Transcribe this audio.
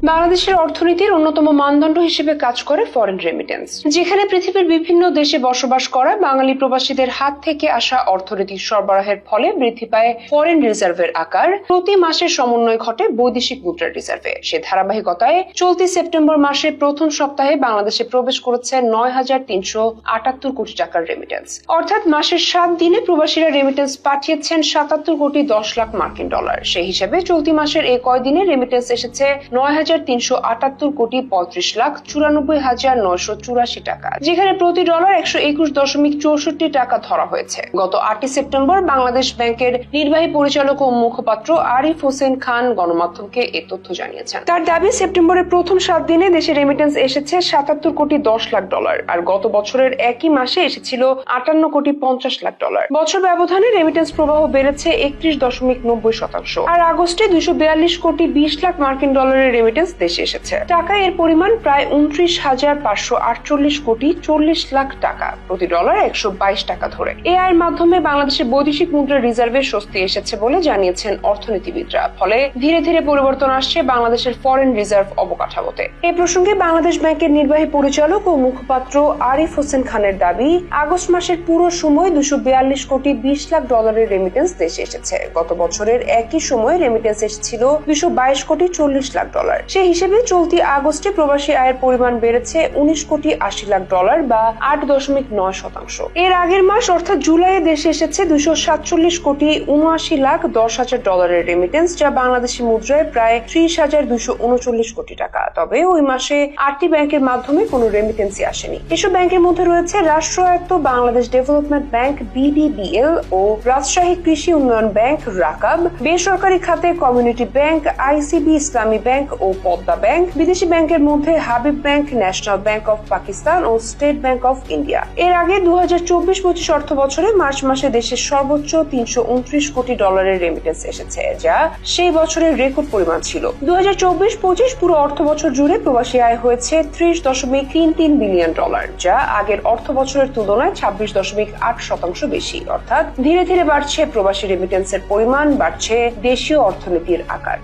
বাংলাদেশের অর্থনীতির অন্যতম মানদণ্ড হিসেবে কাজ করে ফরেন রেমিটেন্স, যেখানে পৃথিবীর বিভিন্ন দেশে বসবাস করা বাঙালি প্রবাসীদের হাত থেকে আসা অর্থনৈতিক সরবরাহের ফলে বৃদ্ধি পায় ফরেন রিজার্ভের আকার। প্রতি মাসে সমন্বয় ঘটে বৈদেশিক মুদ্রার রিজার্ভে। সে ধারাবাহিকতায় চলতি সেপ্টেম্বর মাসের প্রথম সপ্তাহে বাংলাদেশে প্রবেশ করেছে ৯,৩৭৮ কোটি টাকার রেমিটেন্স। অর্থাৎ মাসের ৭ দিনে প্রবাসীরা রেমিটেন্স পাঠিয়েছেন ৭৭ কোটি ১০ লাখ মার্কিন ডলার। সেই হিসেবে চলতি মাসের এই কয়দিনে রেমিটেন্স এসেছে ৯,৩৭৮ কোটি ৩৫ লাখ ৯৪,৯৮৪ টাকা, যেখানে প্রতি ডলার ১২১.৬৪ টাকা ধরা হয়েছে। গত ৮ সেপ্টেম্বর বাংলাদেশ ব্যাংকের নির্বাহী পরিচালক ও মুখপাত্র আরিফ হোসেন খান গণমাধ্যমকে এ তথ্য জানিয়েছেন। তার দাবি, সেপ্টেম্বরের প্রথম ৭ দিনে দেশে রেমিটেন্স এসেছে ৭৭ কোটি ১০ লাখ ডলার, আর গত বছরের একই মাসে এসেছিল ৫৮ কোটি ৫০ লাখ ডলার। বছর ব্যবধানে রেমিটেন্স প্রবাহ বেড়েছে ৩১.৯০%, আর আগস্টে ২৪২ কোটি ২০ লাখ মার্কিন ডলারের রেমিটেন্স দেশে এসেছে। টাকা এর পরিমাণ প্রায় ২৯,৫৪৮ কোটি ৪০ লাখ টাকা, প্রতি ডলার ১২২ টাকা ধরে। এই আয়ের মাধ্যমে বাংলাদেশের বৈদেশিক মুদ্রার রিজার্ভে স্বস্তি এসেছে বলে জানিয়েছেন অর্থনীতিবিদরা। ফলে ধীরে ধীরে পরিবর্তন আসছে বাংলাদেশের ফরেন রিজার্ভ অবকাঠামোতে। এই প্রসঙ্গে বাংলাদেশ ব্যাংকের নির্বাহী পরিচালক ও মুখপাত্র আরিফ হোসেন খানের দাবি, আগস্ট মাসের পুরো সময় ২৪২ কোটি ২০ লাখ ডলারের রেমিটেন্স দেশে এসেছে। গত বছরের একই সময় রেমিটেন্স এসেছিল ২২২ কোটি ৪০ লাখ ডলার। সেই হিসেবে চলতি আগস্টে প্রবাসী আয়ের পরিমাণ বেড়েছে ১৯ কোটি ৮০ লাখ ডলার বা ৮.৯%। এর আগের মাস অর্থাৎ জুলাইয়ে দেশে এসেছে ২৪৭ কোটি ৭৯ লাখ ১০ হাজার ডলারের রেমিটেন্স, যা বাংলাদেশি মুদ্রায় প্রায় ৩০,২৩৯ কোটি টাকা। তবে ওই মাসে ৮টি ব্যাংকের মাধ্যমে কোনো রেমিটেন্সই আসেনি। এসব ব্যাংকের মধ্যে রয়েছে রাষ্ট্রায়ত্ত বাংলাদেশ ডেভেলপমেন্ট ব্যাংক BDBL ও রাজশাহী কৃষি উন্নয়ন ব্যাংক রাকাব, বেসরকারি খাতে community bank, ICB Islami bank ও পদ্মা ব্যাংক, বিদেশি ব্যাংকের মধ্যে Habib bank, national bank of Pakistan ও স্টেট ব্যাংক অফ ইন্ডিয়া। এর আগে ২০২৪-২৫ অর্থ বছরে মার্চ মাসে দেশের সর্বোচ্চ ৩২৯ কোটি ডলারের রেমিটেন্স এসেছে, যা সেই বছরের রেকর্ড পরিমাণ ছিল। ২০২৪-২৫ পুরো অর্থ বছর জুড়ে প্রবাসী আয় হয়েছে ৩০.৩৩ বিলিয়ন ডলার, যা আগের অর্থ বছরের তুলনায় ২৬.৮% বেশি। অর্থাৎ ধীরে ধীরে বাড়ছে প্রবাসী রেমিটেন্সের পরিমাণ, বাড়ছে দেশীয় অর্থনীতির আকার।